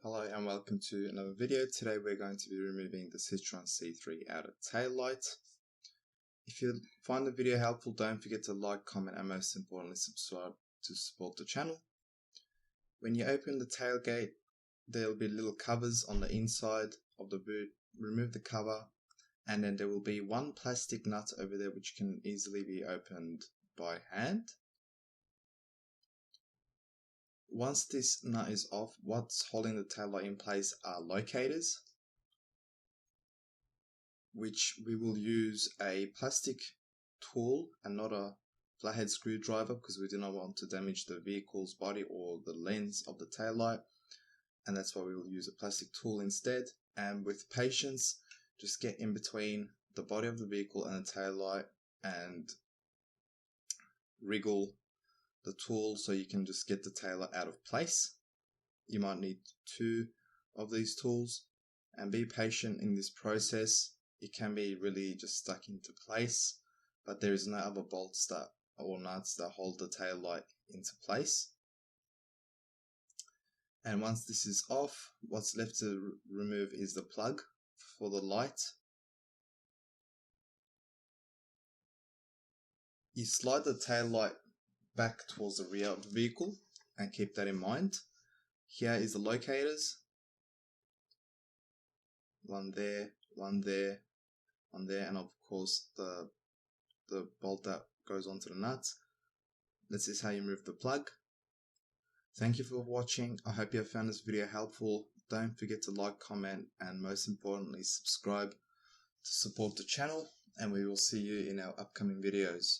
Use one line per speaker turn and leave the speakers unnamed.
Hello and welcome to another video. Today we're going to be removing the Citroen C3 outer taillight. If you find the video helpful, don't forget to like, comment and most importantly subscribe to support the channel. When you open the tailgate, there will be little covers on the inside of the boot. Remove the cover and then there will be one plastic nut over there which can easily be opened by hand. Once this nut is off, what's holding the taillight in place are locators, which we will use a plastic tool and not a flathead screwdriver because we do not want to damage the vehicle's body or the lens of the taillight, and that's why we will use a plastic tool instead. And with patience, just get in between the body of the vehicle and the taillight and wriggle the tool so you can just get the taillight out of place. You might need two of these tools and be patient in this process. It can be really just stuck into place, but there is no other bolts that or nuts that hold the taillight into place. And once this is off, what's left to remove is the plug for the light. You slide the taillight back towards the rear of the vehicle and keep that in mind. Here is the locators. One there, one there, one there, and of course the bolt that goes onto the nuts. This is how you remove the plug. Thank you for watching. I hope you have found this video helpful. Don't forget to like, comment, and most importantly subscribe to support the channel, and we will see you in our upcoming videos.